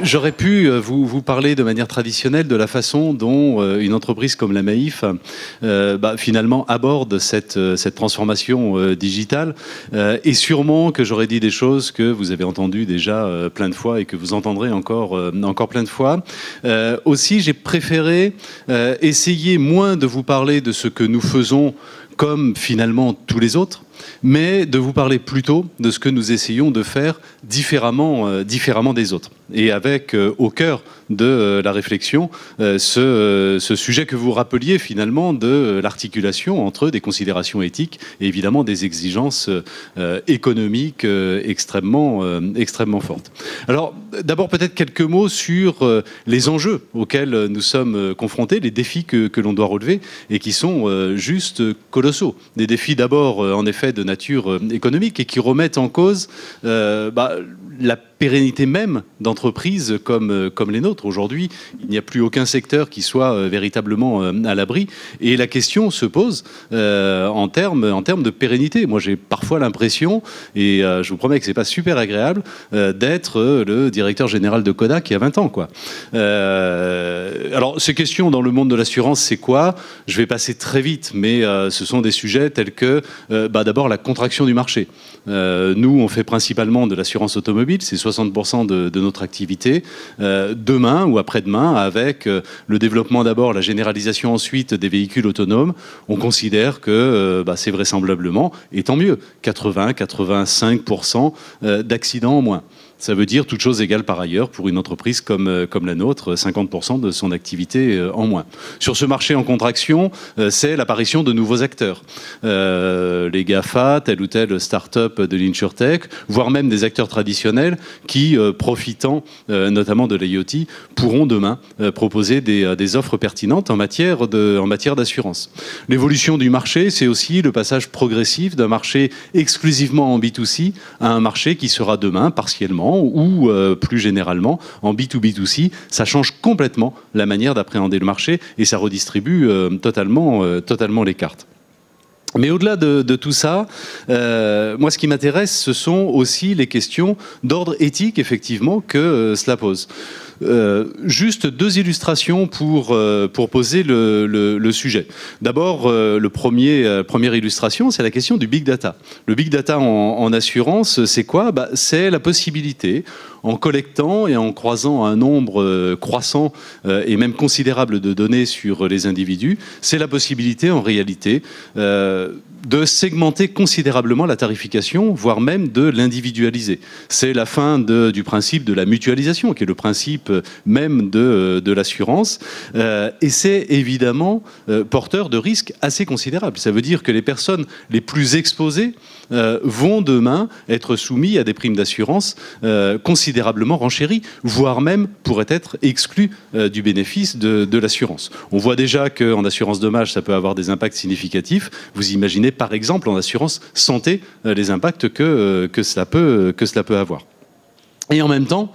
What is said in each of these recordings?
j'aurais pu vous parler de manière traditionnelle de la façon dont une entreprise comme la Maïf finalement aborde cette transformation digitale, et sûrement que j'aurais dit des choses que vous avez entendues déjà plein de fois et que vous entendrez encore plein de fois. Aussi, j'ai préféré essayer moins de vous parler de ce que nous faisons comme finalement tous les autres, mais de vous parler plutôt de ce que nous essayons de faire différemment des autres. Et avec au cœur de la réflexion ce sujet que vous rappeliez finalement de l'articulation entre des considérations éthiques et évidemment des exigences économiques extrêmement fortes. Alors d'abord peut-être quelques mots sur les enjeux auxquels nous sommes confrontés, les défis que l'on doit relever et qui sont juste colossaux. Des défis d'abord en effet de nature économique et qui remettent en cause la pérennité même d'entreprises comme les nôtres. Aujourd'hui, il n'y a plus aucun secteur qui soit véritablement à l'abri. Et la question se pose en termes de pérennité. Moi, j'ai parfois l'impression, et je vous promets que c'est pas super agréable, d'être le directeur général de Kodak il y a 20 ans, quoi. Alors, ces questions dans le monde de l'assurance, c'est quoi? Je vais passer très vite, mais ce sont des sujets tels que, d'abord, la contraction du marché. Nous, on fait principalement de l'assurance automobile, c'est 60% de notre activité. Demain ou après-demain, avec le développement d'abord, la généralisation ensuite des véhicules autonomes, on considère que c'est vraisemblablement, et tant mieux, 80-85% d'accidents en moins. Ça veut dire, toute chose égale par ailleurs, pour une entreprise comme la nôtre, 50% de son activité en moins. Sur ce marché en contraction, c'est l'apparition de nouveaux acteurs. Les GAFA, telle ou telle start-up de l'InsurTech, voire même des acteurs traditionnels qui, profitant notamment de l'IoT, pourront demain proposer des offres pertinentes en matière d'assurance. L'évolution du marché, c'est aussi le passage progressif d'un marché exclusivement en B2C à un marché qui sera demain partiellement ou plus généralement en B2B2C. Ça change complètement la manière d'appréhender le marché et ça redistribue totalement les cartes. Mais au-delà de tout ça, moi ce qui m'intéresse, ce sont aussi les questions d'ordre éthique, effectivement, que cela pose. Juste deux illustrations pour poser le sujet. D'abord, première illustration, c'est la question du big data. Le big data en assurance, c'est quoi? C'est la possibilité, en collectant et en croisant un nombre croissant et même considérable de données sur les individus, c'est la possibilité en réalité de segmenter considérablement la tarification, voire même de l'individualiser. C'est la fin du principe de la mutualisation, qui est le principe même de l'assurance, et c'est évidemment porteur de risques assez considérables. Ça veut dire que les personnes les plus exposées vont demain être soumis à des primes d'assurance considérablement renchéries, voire même pourraient être exclus du bénéfice de l'assurance. On voit déjà qu'en assurance dommage, ça peut avoir des impacts significatifs. Vous imaginez par exemple en assurance santé les impacts que cela peut avoir. Et en même temps,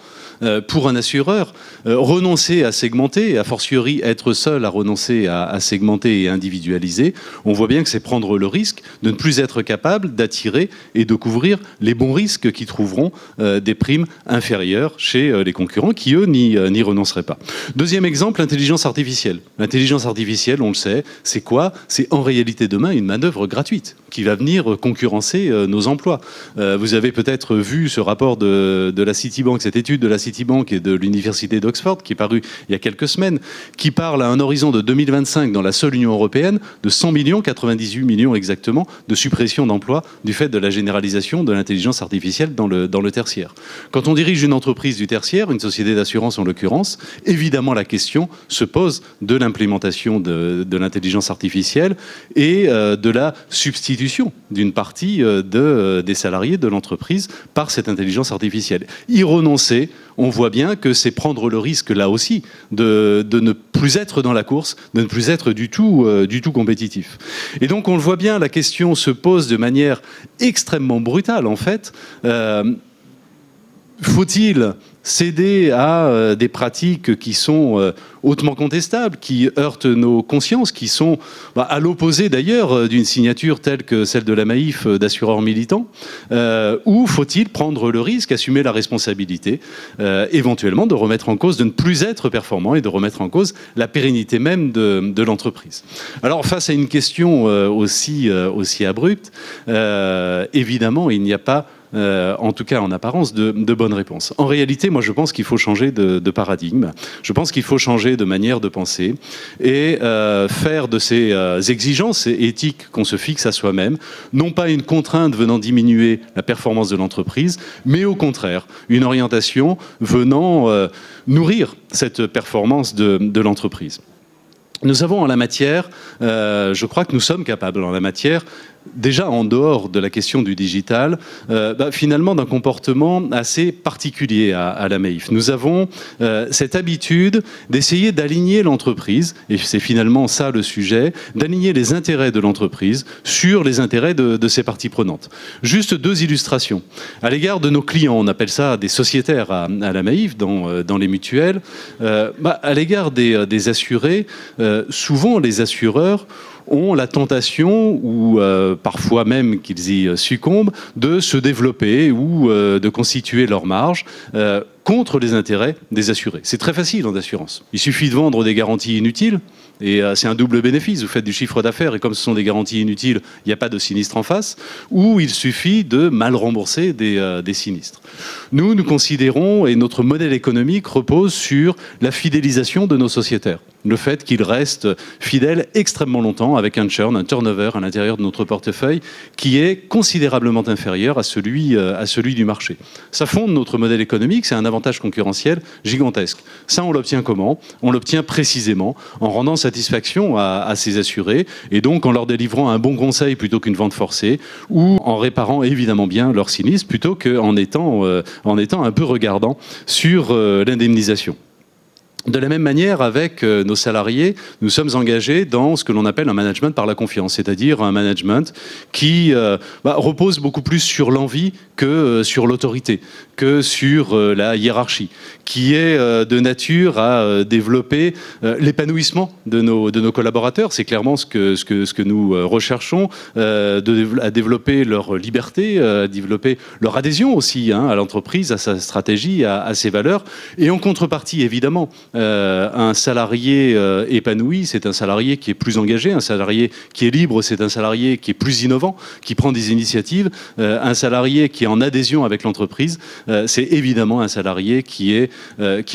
pour un assureur, renoncer à segmenter, et a fortiori être seul à renoncer à segmenter et individualiser, on voit bien que c'est prendre le risque de ne plus être capable d'attirer et de couvrir les bons risques qui trouveront des primes inférieures chez les concurrents qui, eux, n'y renonceraient pas. Deuxième exemple, l'intelligence artificielle. L'intelligence artificielle, on le sait, c'est quoi? C'est en réalité demain une manœuvre gratuite qui va venir concurrencer nos emplois. Vous avez peut-être vu ce rapport de la Citibank, cette étude de la Citibank et de l'Université d'Oxford, qui est parue il y a quelques semaines, qui parle à un horizon de 2025 dans la seule Union européenne de 100 millions, 98 millions exactement, de suppression d'emplois du fait de la généralisation de l'intelligence artificielle dans le tertiaire. Quand on dirige une entreprise du tertiaire, une société d'assurance en l'occurrence, évidemment la question se pose de l'implémentation de l'intelligence artificielle et de la substitution d'une partie des salariés de l'entreprise par cette intelligence artificielle. Y renoncer, on voit bien que c'est prendre le risque, là aussi, de ne plus être dans la course, de ne plus être du tout compétitif. Et donc, on le voit bien, la question se pose de manière extrêmement brutale, en fait. Faut-il céder à des pratiques qui sont hautement contestables, qui heurtent nos consciences, qui sont à l'opposé d'ailleurs d'une signature telle que celle de la Maïf d'assureurs militants, ou faut-il prendre le risque, assumer la responsabilité, éventuellement de remettre en cause, de ne plus être performant et de remettre en cause la pérennité même de l'entreprise. Alors face à une question aussi abrupte, évidemment il n'y a pas en tout cas en apparence, de bonnes réponses. En réalité, moi je pense qu'il faut changer de paradigme, je pense qu'il faut changer de manière de penser et faire de ces exigences éthiques qu'on se fixe à soi-même, non pas une contrainte venant diminuer la performance de l'entreprise, mais au contraire, une orientation venant nourrir cette performance de l'entreprise. Nous avons en la matière, je crois que nous sommes capables en la matière, déjà en dehors de la question du digital, finalement d'un comportement assez particulier à la Maïf. Nous avons cette habitude d'essayer d'aligner l'entreprise, et c'est finalement ça le sujet, d'aligner les intérêts de l'entreprise sur les intérêts de ses parties prenantes. Juste deux illustrations. À l'égard de nos clients, on appelle ça des sociétaires à la Maïf, dans les mutuelles, à l'égard des assurés, souvent les assureurs ont la tentation, ou parfois même qu'ils y succombent, de se développer ou de constituer leur marge contre les intérêts des assurés. C'est très facile en assurance. Il suffit de vendre des garanties inutiles, et c'est un double bénéfice. Vous faites du chiffre d'affaires, et comme ce sont des garanties inutiles, il n'y a pas de sinistre en face, ou il suffit de mal rembourser des sinistres. Nous considérons, et notre modèle économique repose sur la fidélisation de nos sociétaires. Le fait qu'ils restent fidèles extrêmement longtemps avec un churn, un turnover à l'intérieur de notre portefeuille qui est considérablement inférieur à celui du marché. Ça fonde notre modèle économique, c'est un avantage concurrentiel gigantesque. Ça, on l'obtient comment? On l'obtient précisément en rendant satisfaction à ces assurés et donc en leur délivrant un bon conseil plutôt qu'une vente forcée ou en réparant évidemment bien leur sinistre plutôt qu'en étant un peu regardant sur l'indemnisation. De la même manière, avec nos salariés, nous sommes engagés dans ce que l'on appelle un management par la confiance, c'est-à-dire un management qui repose beaucoup plus sur l'envie que sur l'autorité, que sur la hiérarchie, qui est de nature à développer l'épanouissement de nos collaborateurs. C'est clairement ce que nous recherchons, à développer leur liberté, à développer leur adhésion aussi à l'entreprise, à sa stratégie, à ses valeurs, et en contrepartie, évidemment, un salarié épanoui, c'est un salarié qui est plus engagé, un salarié qui est libre, c'est un salarié qui est plus innovant, qui prend des initiatives, un salarié qui est en adhésion avec l'entreprise, c'est évidemment un salarié qui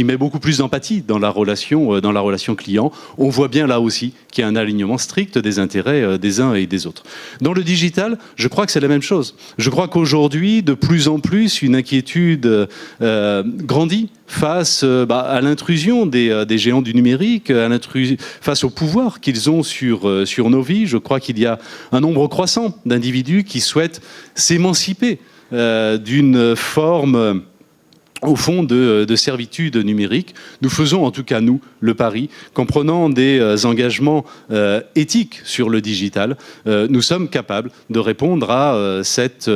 met beaucoup plus d'empathie dans la relation client. On voit bien là aussi qu'il y a un alignement strict des intérêts des uns et des autres. Dans le digital, je crois que c'est la même chose. Je crois qu'aujourd'hui, de plus en plus, une inquiétude grandit face à l'intrusion des géants du numérique, face au pouvoir qu'ils ont sur nos vies. Je crois qu'il y a un nombre croissant d'individus qui souhaitent s'émanciper d'une forme au fond de servitude numérique. Nous faisons en tout cas, nous, le pari qu'en prenant des engagements éthiques sur le digital, nous sommes capables de répondre à cette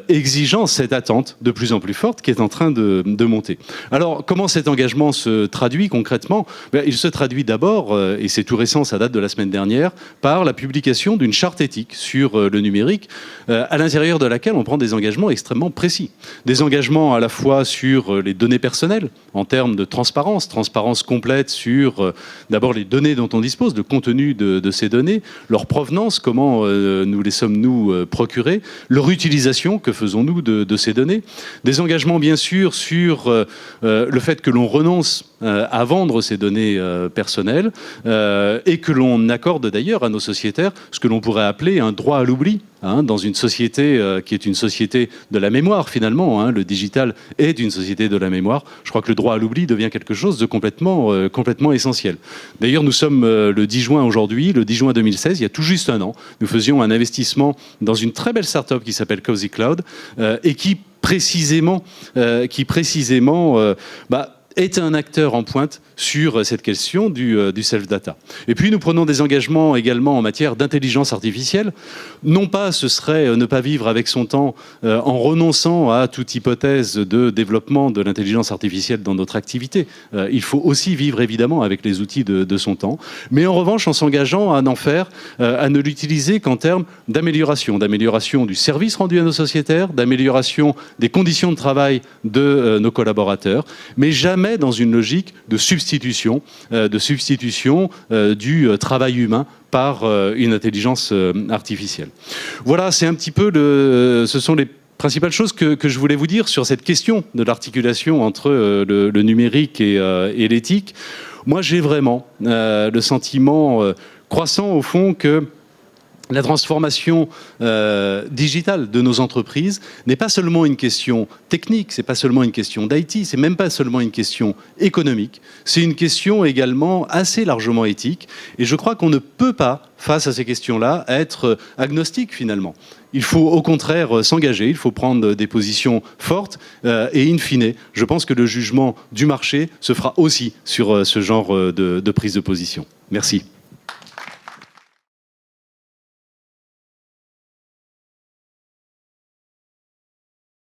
exigence, cette attente de plus en plus forte qui est en train de monter. Alors, comment cet engagement se traduit concrètement? Il se traduit d'abord, et c'est tout récent, ça date de la semaine dernière, par la publication d'une charte éthique sur le numérique, à l'intérieur de laquelle on prend des engagements extrêmement précis. Des engagements à la fois sur les données personnelles, en termes de transparence complète sur d'abord les données dont on dispose, le contenu de ces données, leur provenance, comment nous les sommes-nous procurés, leur utilisation, que faisons-nous de ces données, des engagements bien sûr sur le fait que l'on renonce à vendre ces données personnelles et que l'on accorde d'ailleurs à nos sociétaires ce que l'on pourrait appeler un droit à l'oubli, dans une société qui est une société de la mémoire finalement. Le digital est une société de la mémoire. Je crois que le droit à l'oubli devient quelque chose de complètement essentiel. D'ailleurs, nous sommes le 10 juin aujourd'hui, le 10 juin 2016, il y a tout juste un an, nous faisions un investissement dans une très belle start-up qui s'appelle Cozy Cloud et qui précisément est un acteur en pointe sur cette question du self-data. Et puis nous prenons des engagements également en matière d'intelligence artificielle. Non pas ce serait ne pas vivre avec son temps en renonçant à toute hypothèse de développement de l'intelligence artificielle dans notre activité. Il faut aussi vivre évidemment avec les outils de son temps, mais en revanche en s'engageant à n'en faire, à ne l'utiliser qu'en termes d'amélioration du service rendu à nos sociétaires, d'amélioration des conditions de travail de nos collaborateurs, mais jamais dans une logique de substitution du travail humain par une intelligence artificielle. Voilà, c'est un petit peu ce sont les principales choses que je voulais vous dire sur cette question de l'articulation entre le numérique et l'éthique. Moi, j'ai vraiment le sentiment croissant, au fond, que la transformation digitale de nos entreprises n'est pas seulement une question technique, c'est pas seulement une question d'IT, c'est même pas seulement une question économique, c'est une question également assez largement éthique. Et je crois qu'on ne peut pas, face à ces questions-là, être agnostique finalement. Il faut au contraire s'engager, il faut prendre des positions fortes et in fine, je pense que le jugement du marché se fera aussi sur ce genre de prise de position. Merci.